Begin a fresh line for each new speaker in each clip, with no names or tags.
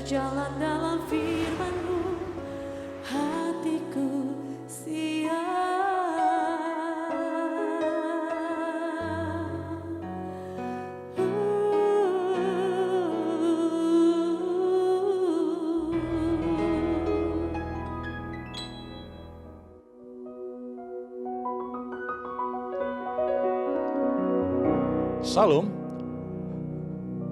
berjalan dalam firman-Mu, hatiku
Salam,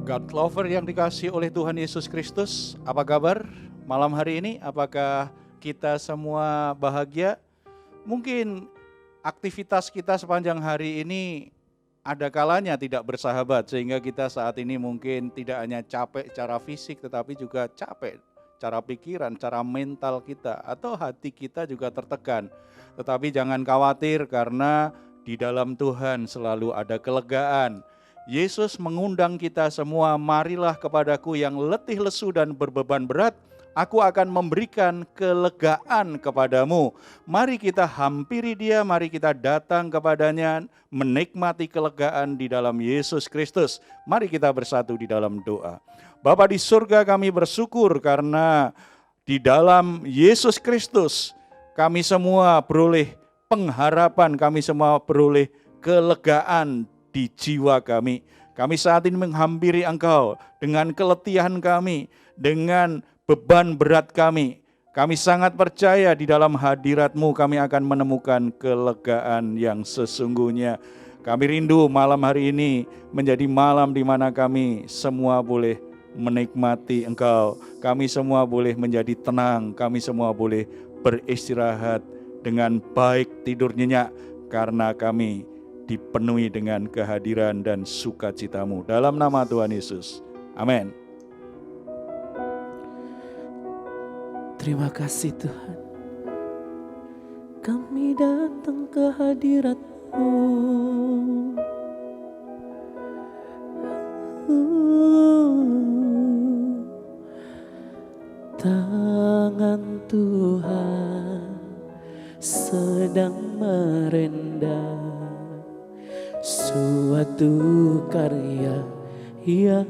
God lover yang dikasihi oleh Tuhan Yesus Kristus. Apa kabar malam hari ini? Apakah kita semua bahagia? Mungkin aktivitas kita sepanjang hari ini ada kalanya tidak bersahabat, sehingga kita saat ini mungkin tidak hanya capek secara fisik, tetapi juga capek cara pikiran, cara mental kita, atau hati kita juga tertekan. Tetapi jangan khawatir, karena di dalam Tuhan selalu ada kelegaan. Yesus mengundang kita semua, marilah kepadaku yang letih lesu dan berbeban berat, aku akan memberikan kelegaan kepadamu. Mari kita hampiri Dia, mari kita datang kepadanya, menikmati kelegaan di dalam Yesus Kristus. Mari kita bersatu di dalam doa. Bapa di surga, kami bersyukur karena di dalam Yesus Kristus kami semua beroleh pengharapan, kami semua beroleh kelegaan di jiwa kami. Kami saat ini menghampiri Engkau dengan keletihan kami, dengan beban berat kami. Kami sangat percaya di dalam hadirat-Mu kami akan menemukan kelegaan yang sesungguhnya. Kami rindu malam hari ini menjadi malam di mana kami semua boleh menikmati Engkau. Kami semua boleh menjadi tenang, kami semua boleh beristirahat dengan baik, tidur nyenyak, karena kami dipenuhi dengan kehadiran dan sukacita-Mu. Dalam nama Tuhan Yesus. Amin.
Terima kasih Tuhan, kami datang ke hadirat-Mu. Tangan Tuhan sedang merendah suatu karya yang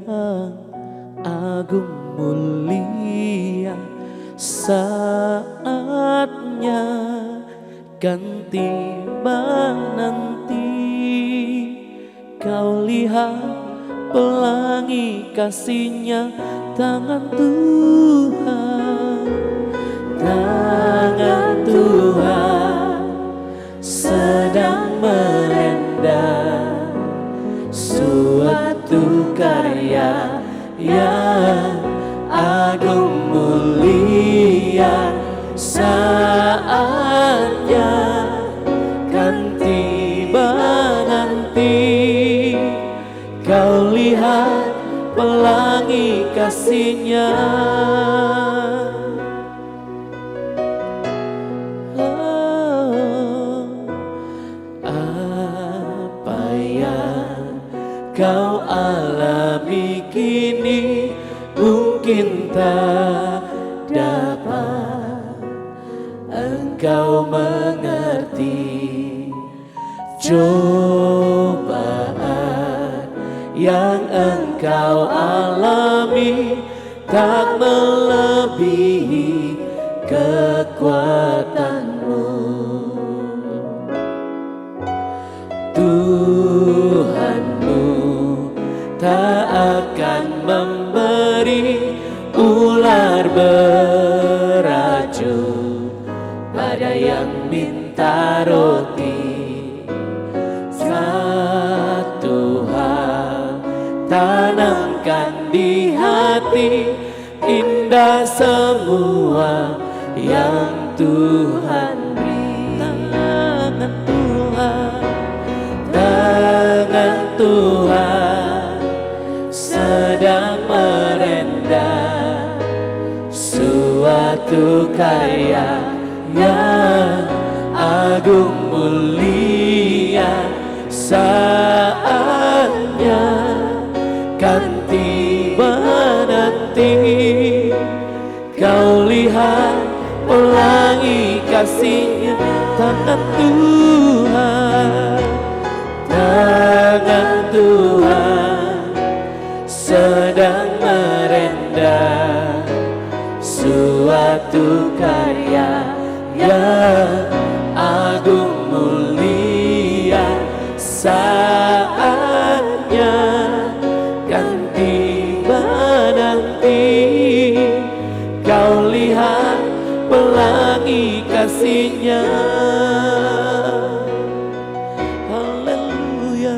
agung mulia. Saatnya kan tiba nanti, kau lihat pelangi kasih-Nya. Tangan Tuhan, tangan Tuhan sedang merendah suatu karya yang agung mulia. Saatnya kan tiba nanti, kau lihat pelangi kasih-Nya. Apa yang kau alami kini mungkin tak dapat engkau mengerti. Cobaan yang engkau alami tak melebihi kekuatanmu. Tuhanmu tak akan memberi ular beracun pada yang minta roti. Satu hal tanamkan di hati, indah semua yang Tuhan beri. Tangan Tuhan, tangan Tuhan sedang merendah suatu karya yang agung mulia. Saatnya kan tiba nanti, kau lihat pelangi kasih-Nya. Tangan Tuhan, tangan Tuhan sedang merendah suatu karya yang agung mulia. Saatnya kan tiba nanti, kau lihat pelangi kasih-Nya. Haleluya.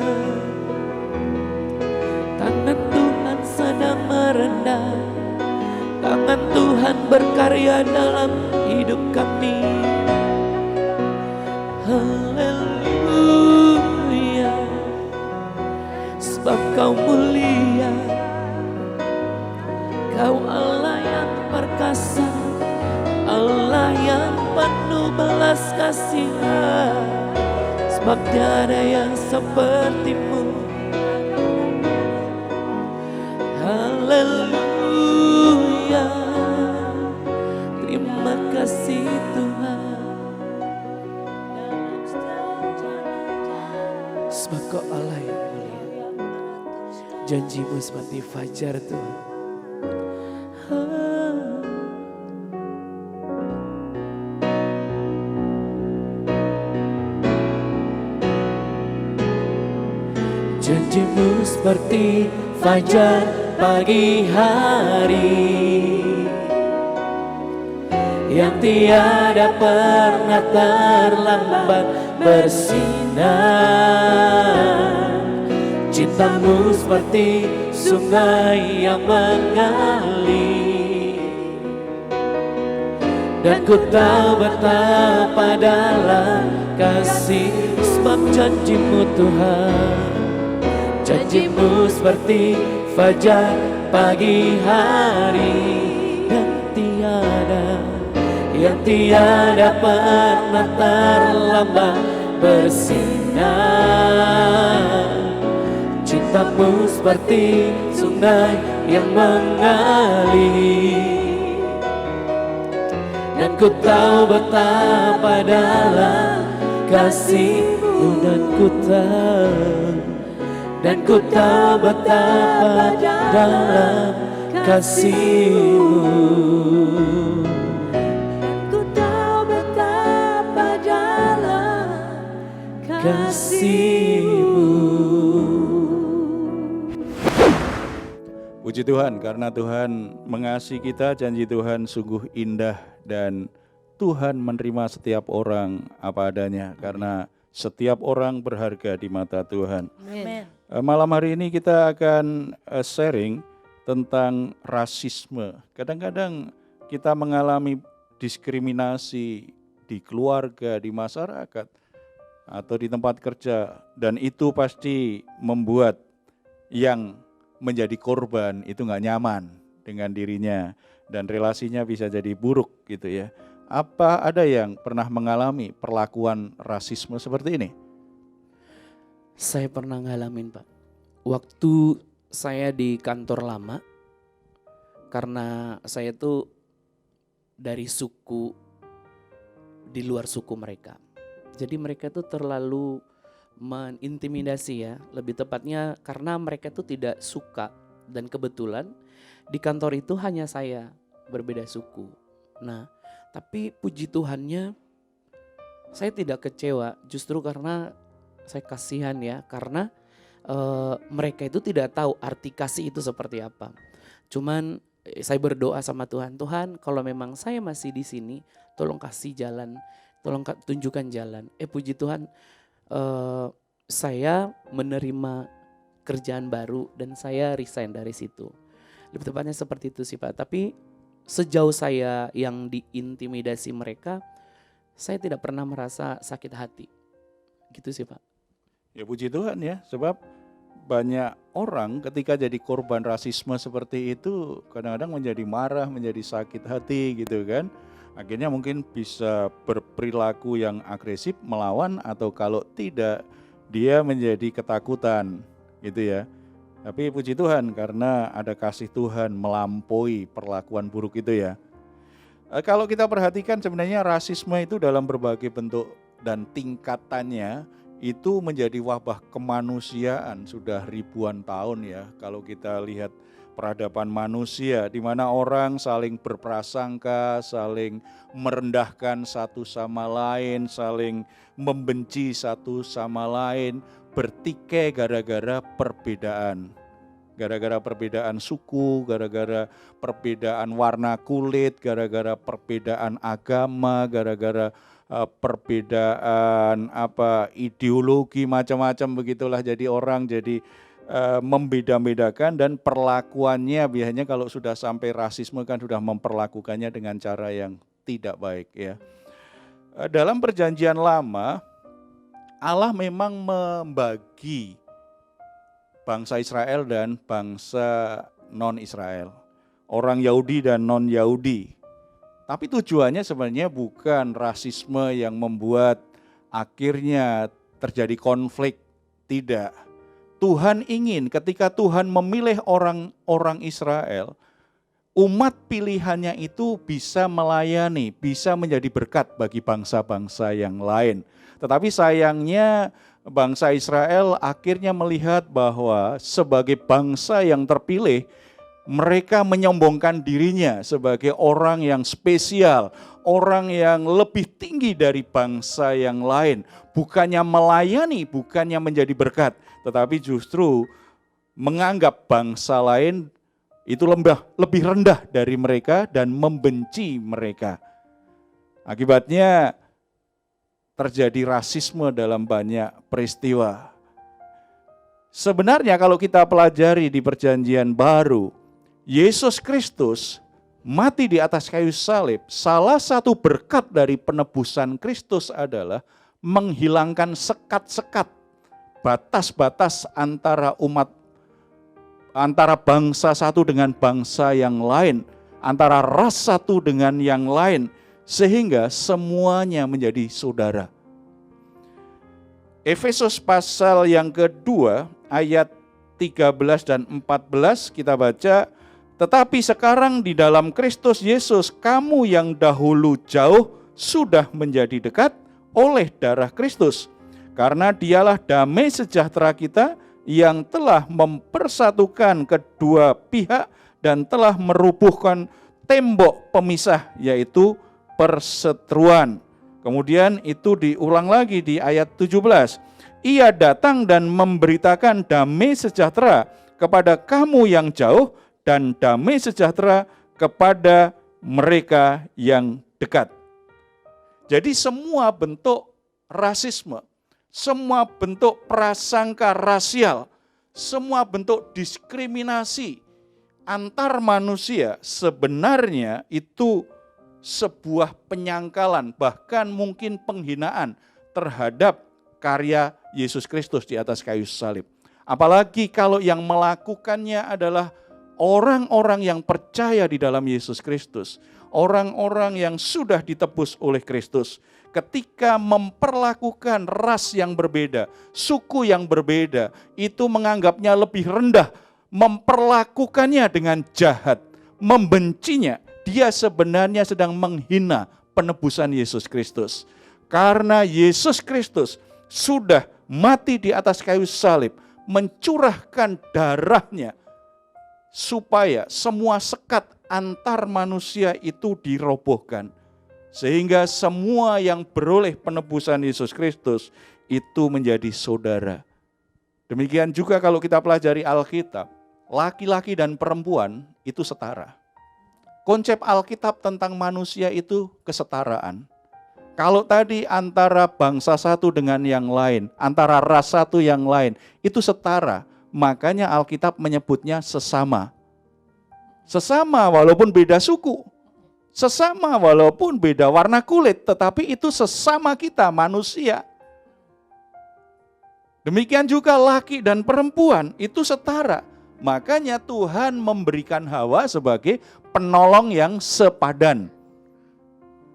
Tangan Tuhan sedang merendah, tangan Tuhan berkarya dalam hidup kami. Haleluya. Sebab Kau mulia, Kau Allah yang perkasa, Allah yang penuh belas kasihan. Sebab tiada yang seperti-Mu. Haleluya. Terima kasih Tuhan. Sebab Kau Allah yang mulia, janji-Mu seperti fajar Tuhan. Janji-Mu seperti fajar pagi hari, yang tiada pernah terlambat bersinar. Cinta-Mu seperti sungai yang mengalir, dan ku tahu betapa dalam kasih. Sebab janji-Mu Tuhan, janji-Mu seperti fajar pagi hari, yang tiada pernah terlambat bersinar. Cinta-Mu seperti sungai yang mengalir, dan ku tahu betapa dalam kasih-Mu, dan ku tahu betapa dalam kasih-Mu. Ku tahu betapa dalam kasih-Mu.
Puji Tuhan, karena Tuhan mengasihi kita, janji Tuhan sungguh indah, dan Tuhan menerima setiap orang apa adanya, karena setiap orang berharga di mata Tuhan.
Amen.
Malam hari ini kita akan sharing tentang rasisme. Kadang-kadang kita mengalami diskriminasi di keluarga, di masyarakat, atau di tempat kerja, dan itu pasti membuat yang menjadi korban itu nggak nyaman dengan dirinya, dan relasinya bisa jadi buruk gitu ya. Apa ada yang pernah mengalami perlakuan rasisme seperti ini?
Saya pernah ngalamin Pak. Waktu saya di kantor lama, karena saya tuh dari suku di luar suku mereka. Jadi mereka tuh terlalu menintimidasi ya, lebih tepatnya karena mereka tuh tidak suka, dan kebetulan di kantor itu hanya saya berbeda suku. Nah, tapi puji Tuhannya saya tidak kecewa, justru karena saya kasihan ya, karena mereka itu tidak tahu arti kasih itu seperti apa. Cuman saya berdoa sama Tuhan, Tuhan kalau memang saya masih di sini, tolong kasih jalan, tolong tunjukkan jalan. Puji Tuhan, saya menerima kerjaan baru dan saya resign dari situ. Lebih tepatnya seperti itu sih Pak. Tapi sejauh saya yang diintimidasi mereka, saya tidak pernah merasa sakit hati. Gitu sih Pak.
Ya puji Tuhan ya, sebab banyak orang ketika jadi korban rasisme seperti itu kadang-kadang menjadi marah, menjadi sakit hati gitu kan. Akhirnya mungkin bisa berperilaku yang agresif melawan, atau kalau tidak dia menjadi ketakutan gitu ya. Tapi puji Tuhan karena ada kasih Tuhan melampaui perlakuan buruk itu ya. Kalau kita perhatikan sebenarnya rasisme itu dalam berbagai bentuk dan tingkatannya itu menjadi wabah kemanusiaan sudah ribuan tahun ya. Kalau kita lihat peradaban manusia di mana orang saling berprasangka, saling merendahkan satu sama lain, saling membenci satu sama lain, bertikai gara-gara perbedaan. Gara-gara perbedaan suku, gara-gara perbedaan warna kulit, gara-gara perbedaan agama, gara-gara perbedaan ideologi macam-macam begitulah. Jadi orang jadi membeda-bedakan dan perlakuannya biasanya kalau sudah sampai rasisme kan sudah memperlakukannya dengan cara yang tidak baik ya. Dalam perjanjian lama Allah memang membagi bangsa Israel dan bangsa non-Israel, orang Yahudi dan non-Yahudi. Tapi tujuannya sebenarnya bukan rasisme yang membuat akhirnya terjadi konflik, tidak. Tuhan ingin ketika Tuhan memilih orang-orang Israel, umat pilihannya itu bisa melayani, bisa menjadi berkat bagi bangsa-bangsa yang lain. Tetapi sayangnya bangsa Israel akhirnya melihat bahwa sebagai bangsa yang terpilih, mereka menyombongkan dirinya sebagai orang yang spesial, orang yang lebih tinggi dari bangsa yang lain. Bukannya melayani, bukannya menjadi berkat, tetapi justru menganggap bangsa lain itu lebih rendah dari mereka dan membenci mereka. Akibatnya terjadi rasisme dalam banyak peristiwa. Sebenarnya kalau kita pelajari di Perjanjian Baru, Yesus Kristus mati di atas kayu salib. Salah satu berkat dari penebusan Kristus adalah menghilangkan sekat-sekat, batas-batas antara bangsa satu dengan bangsa yang lain, antara ras satu dengan yang lain, sehingga semuanya menjadi saudara. Efesus pasal yang kedua ayat 13 dan 14 kita baca, tetapi sekarang di dalam Kristus Yesus kamu yang dahulu jauh sudah menjadi dekat oleh darah Kristus. Karena dialah damai sejahtera kita yang telah mempersatukan kedua pihak dan telah merubuhkan tembok pemisah, yaitu perseteruan. Kemudian itu diulang lagi di ayat 17. Ia datang dan memberitakan damai sejahtera kepada kamu yang jauh dan damai sejahtera kepada mereka yang dekat. Jadi semua bentuk rasisme, semua bentuk prasangka rasial, semua bentuk diskriminasi antar manusia sebenarnya itu sebuah penyangkalan, bahkan mungkin penghinaan terhadap karya Yesus Kristus di atas kayu salib. Apalagi kalau yang melakukannya adalah orang-orang yang percaya di dalam Yesus Kristus, orang-orang yang sudah ditebus oleh Kristus. Ketika memperlakukan ras yang berbeda, suku yang berbeda, itu menganggapnya lebih rendah, memperlakukannya dengan jahat, membencinya, dia sebenarnya sedang menghina penebusan Yesus Kristus. Karena Yesus Kristus sudah mati di atas kayu salib, mencurahkan darahnya, supaya semua sekat antar manusia itu dirobohkan. Sehingga semua yang beroleh penebusan Yesus Kristus itu menjadi saudara. Demikian juga kalau kita pelajari Alkitab, laki-laki dan perempuan itu setara. Konsep Alkitab tentang manusia itu kesetaraan. Kalau tadi antara bangsa satu dengan yang lain, antara ras satu yang lain, itu setara. Makanya Alkitab menyebutnya sesama. Sesama walaupun beda suku. Sesama walaupun beda warna kulit. Tetapi itu sesama kita manusia. Demikian juga laki dan perempuan itu setara. Makanya Tuhan memberikan Hawa sebagai penolong yang sepadan.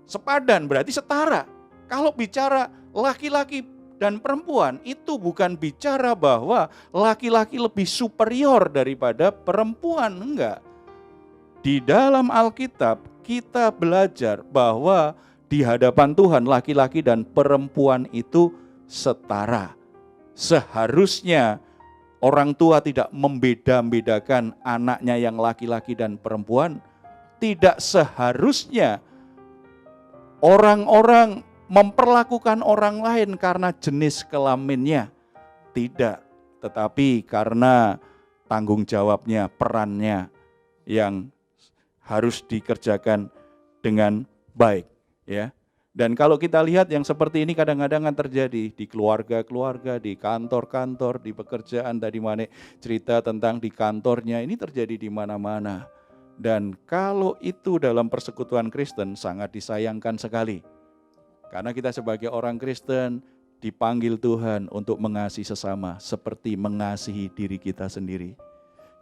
Sepadan berarti setara. Kalau bicara laki-laki dan perempuan itu bukan bicara bahwa laki-laki lebih superior daripada perempuan, enggak. Di dalam Alkitab kita belajar bahwa di hadapan Tuhan laki-laki dan perempuan itu setara. Seharusnya orang tua tidak membeda-bedakan anaknya yang laki-laki dan perempuan. Tidak seharusnya orang-orang memperlakukan orang lain karena jenis kelaminnya. Tidak, tetapi karena tanggung jawabnya, perannya yang harus dikerjakan dengan baik, ya. Dan kalau kita lihat yang seperti ini kadang-kadang terjadi di keluarga-keluarga, di kantor-kantor, di pekerjaan. Tadi Mane cerita tentang di kantornya, ini terjadi di mana-mana. Dan kalau itu dalam persekutuan Kristen sangat disayangkan sekali. Karena kita sebagai orang Kristen dipanggil Tuhan untuk mengasihi sesama seperti mengasihi diri kita sendiri.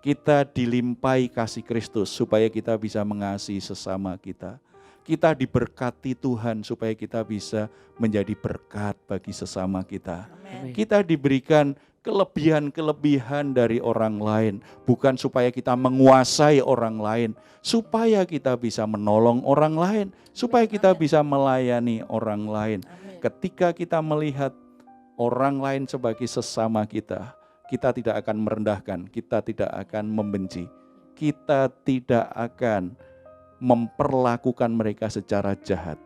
Kita dilimpahi kasih Kristus supaya kita bisa mengasihi sesama kita. Kita diberkati Tuhan supaya kita bisa menjadi berkat bagi sesama kita.
Amin.
Kita diberikan kelebihan-kelebihan dari orang lain, bukan supaya kita menguasai orang lain, supaya kita bisa menolong orang lain, supaya kita bisa melayani orang lain. Ketika kita melihat orang lain sebagai sesama kita, kita tidak akan merendahkan, kita tidak akan membenci, kita tidak akan memperlakukan mereka secara jahat.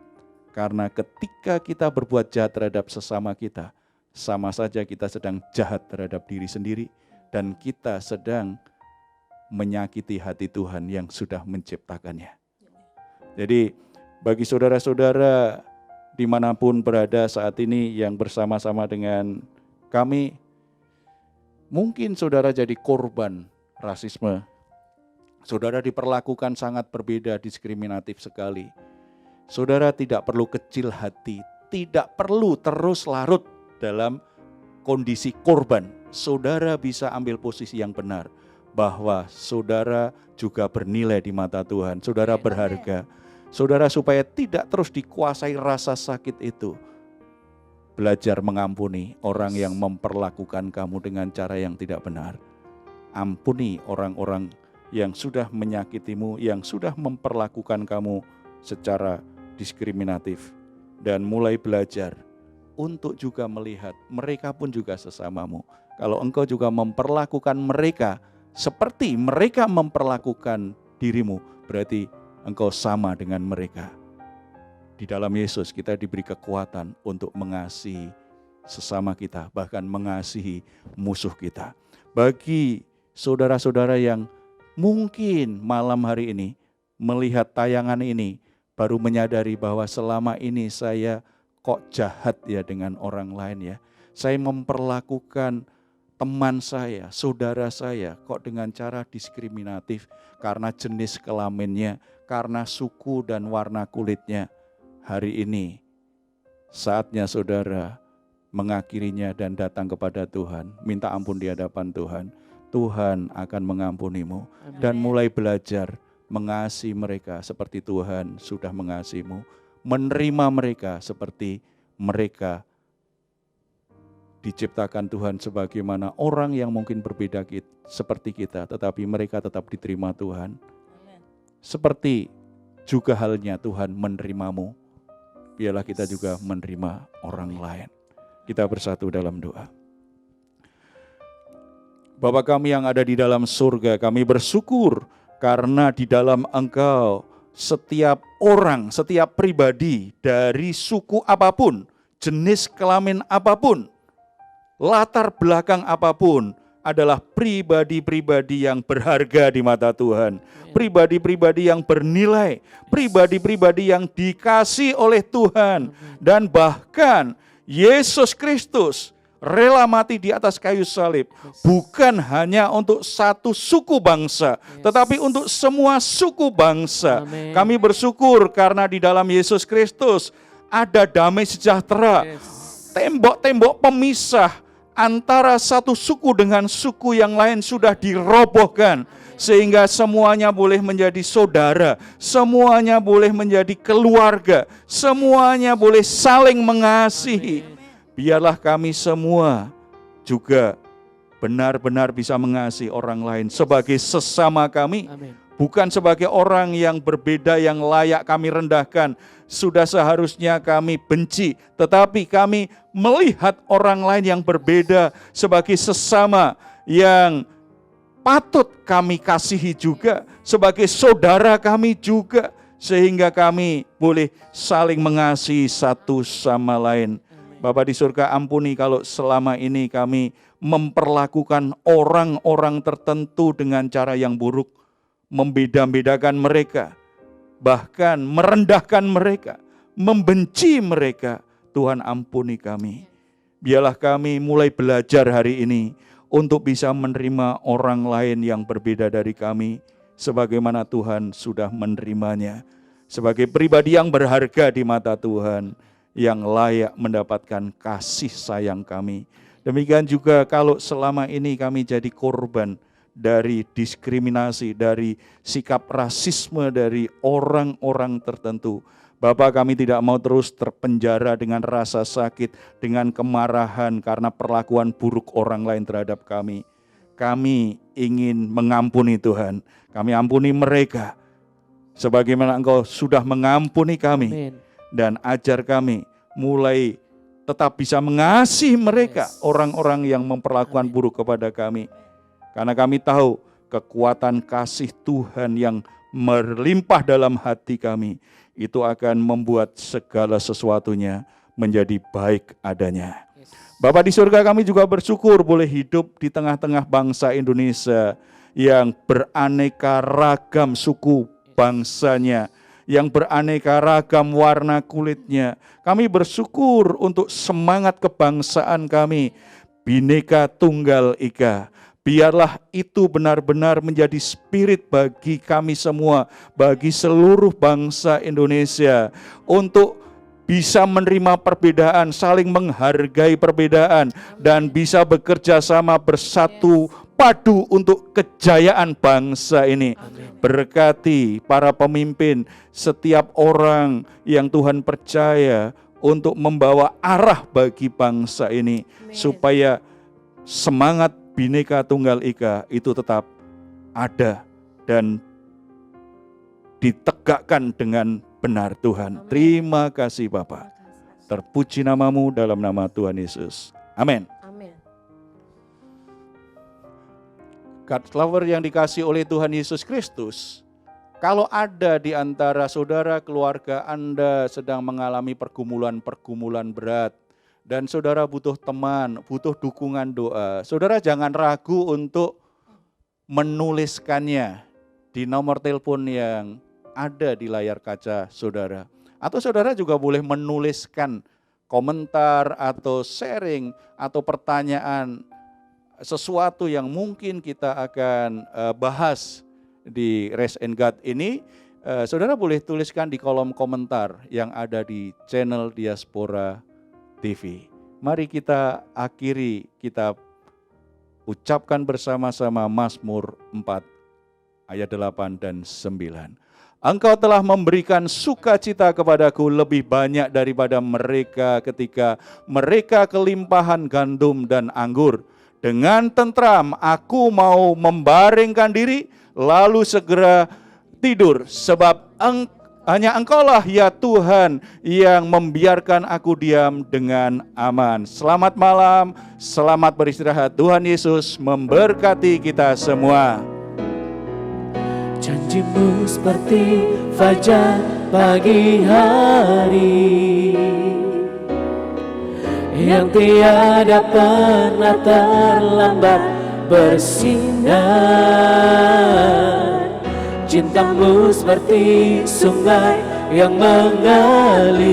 Karena ketika kita berbuat jahat terhadap sesama kita, sama saja kita sedang jahat terhadap diri sendiri dan kita sedang menyakiti hati Tuhan yang sudah menciptakannya. Jadi bagi saudara-saudara dimanapun berada saat ini yang bersama-sama dengan kami, mungkin saudara jadi korban rasisme. Saudara diperlakukan sangat berbeda, diskriminatif sekali. Saudara tidak perlu kecil hati, tidak perlu terus larut dalam kondisi korban. Saudara bisa ambil posisi yang benar, bahwa saudara juga bernilai di mata Tuhan, saudara berharga. Saudara supaya tidak terus dikuasai rasa sakit itu, belajar mengampuni orang yang memperlakukan kamu dengan cara yang tidak benar. Ampuni orang-orang yang sudah menyakitimu, yang sudah memperlakukan kamu secara diskriminatif. Dan mulai belajar untuk juga melihat mereka pun juga sesamamu. Kalau engkau juga memperlakukan mereka seperti mereka memperlakukan dirimu, berarti engkau sama dengan mereka. Di dalam Yesus kita diberi kekuatan untuk mengasihi sesama kita, bahkan mengasihi musuh kita. Bagi saudara-saudara yang mungkin malam hari ini melihat tayangan ini baru menyadari bahwa selama ini saya kok jahat ya dengan orang lain ya. Saya memperlakukan teman saya, saudara saya kok dengan cara diskriminatif karena jenis kelaminnya, karena suku dan warna kulitnya. Hari ini saatnya saudara mengakhirinya dan datang kepada Tuhan, minta ampun di hadapan Tuhan. Tuhan akan mengampunimu.
Amin.
Dan mulai belajar mengasihi mereka seperti Tuhan sudah mengasihimu, menerima mereka seperti mereka diciptakan Tuhan sebagaimana orang yang mungkin berbeda seperti kita, tetapi mereka tetap diterima Tuhan. Seperti juga halnya Tuhan menerimamu, biarlah kita juga menerima orang lain. Kita bersatu dalam doa. Bapa kami yang ada di dalam surga, kami bersyukur karena di dalam Engkau setiap orang, setiap pribadi dari suku apapun, jenis kelamin apapun, latar belakang apapun adalah pribadi-pribadi yang berharga di mata Tuhan. Pribadi-pribadi yang bernilai, pribadi-pribadi yang dikasihi oleh Tuhan. Dan bahkan Yesus Kristus rela mati di atas kayu salib, bukan hanya untuk satu suku bangsa, tetapi untuk semua suku bangsa.
Amin.
Kami bersyukur karena di dalam Yesus Kristus ada damai sejahtera, tembok-tembok pemisah antara satu suku dengan suku yang lain sudah dirobohkan, sehingga semuanya boleh menjadi saudara, semuanya boleh menjadi keluarga, semuanya boleh saling mengasihi. Biarlah kami semua juga benar-benar bisa mengasihi orang lain sebagai sesama kami,
Amin.
bukan sebagai orang yang berbeda yang layak kami rendahkan, sudah seharusnya kami benci, tetapi kami melihat orang lain yang berbeda sebagai sesama yang patut kami kasihi juga, sebagai saudara kami juga, sehingga kami boleh saling mengasihi satu sama lain. Bapa di surga, ampuni kalau selama ini kami memperlakukan orang-orang tertentu dengan cara yang buruk, membeda-bedakan mereka, bahkan merendahkan mereka, membenci mereka. Tuhan, ampuni kami. Biarlah kami mulai belajar hari ini untuk bisa menerima orang lain yang berbeda dari kami, sebagaimana Tuhan sudah menerimanya, sebagai pribadi yang berharga di mata Tuhan, yang layak mendapatkan kasih sayang kami. Demikian juga kalau selama ini kami jadi korban dari diskriminasi, dari sikap rasisme dari orang-orang tertentu. Bapa, kami tidak mau terus terpenjara dengan rasa sakit, dengan kemarahan karena perlakuan buruk orang lain terhadap kami. Kami ingin mengampuni Tuhan. Kami ampuni mereka sebagaimana Engkau sudah mengampuni kami.
Amin.
Dan ajar kami mulai tetap bisa mengasihi mereka, orang-orang yang memperlakukan buruk kepada kami. Karena kami tahu kekuatan kasih Tuhan yang melimpah dalam hati kami, itu akan membuat segala sesuatunya menjadi baik adanya. Bapa di surga, kami juga bersyukur boleh hidup di tengah-tengah bangsa Indonesia yang beraneka ragam suku bangsanya, yang beraneka ragam warna kulitnya. Kami bersyukur untuk semangat kebangsaan kami, Bhinneka Tunggal Ika. Biarlah itu benar-benar menjadi spirit bagi kami semua, bagi seluruh bangsa Indonesia, untuk bisa menerima perbedaan, saling menghargai perbedaan, dan bisa bekerja sama bersatu padu untuk kejayaan bangsa ini. Berkati para pemimpin, setiap orang yang Tuhan percaya untuk membawa arah bagi bangsa ini, supaya semangat Bhinneka Tunggal Ika itu tetap ada dan ditegakkan dengan benar Tuhan. Terima kasih Bapa. Terpuji namamu dalam nama Tuhan Yesus. Amin. God lover yang dikasih oleh Tuhan Yesus Kristus, kalau ada di antara saudara keluarga Anda sedang mengalami pergumulan berat, dan saudara butuh teman, butuh dukungan doa, saudara jangan ragu untuk menuliskannya di nomor telepon yang ada di layar kaca saudara. Atau saudara juga boleh menuliskan komentar atau sharing atau pertanyaan, sesuatu yang mungkin kita akan bahas di Rest and God ini. Saudara boleh tuliskan di kolom komentar yang ada di channel Diaspora TV. Mari kita akhiri, kita ucapkan bersama-sama Mazmur 4 ayat 8 dan 9. Engkau telah memberikan sukacita kepadaku lebih banyak daripada mereka ketika mereka kelimpahan gandum dan anggur. Dengan tentram aku mau membaringkan diri, lalu segera tidur, sebab hanya Engkaulah ya Tuhan yang membiarkan aku diam dengan aman. Selamat malam, selamat beristirahat. Tuhan Yesus memberkati kita semua.
Janjimu seperti fajar pagi hari, yang tiada pernah terlambat bersinar. Cintamu seperti sungai yang mengalir,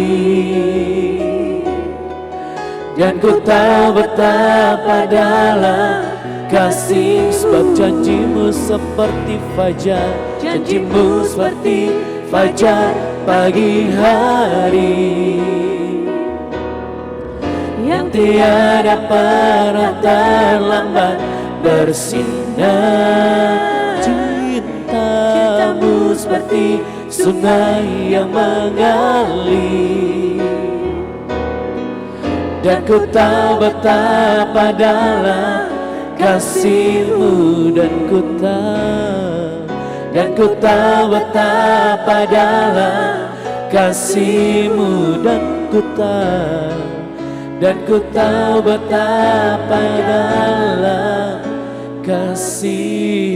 dan ku tahu betapa dalam kasih. Sebab janjimu seperti fajar, janjimu seperti fajar pagi hari, yang tiada pernah terlambat bersinar. Cintamu seperti sungai yang mengalir, dan ku tahu betapa dalam kasih-Mu, dan ku tahu Dan ku tahu betapa dalam kasih-Mu, dan ku tahu betapa dalam kasih-Mu.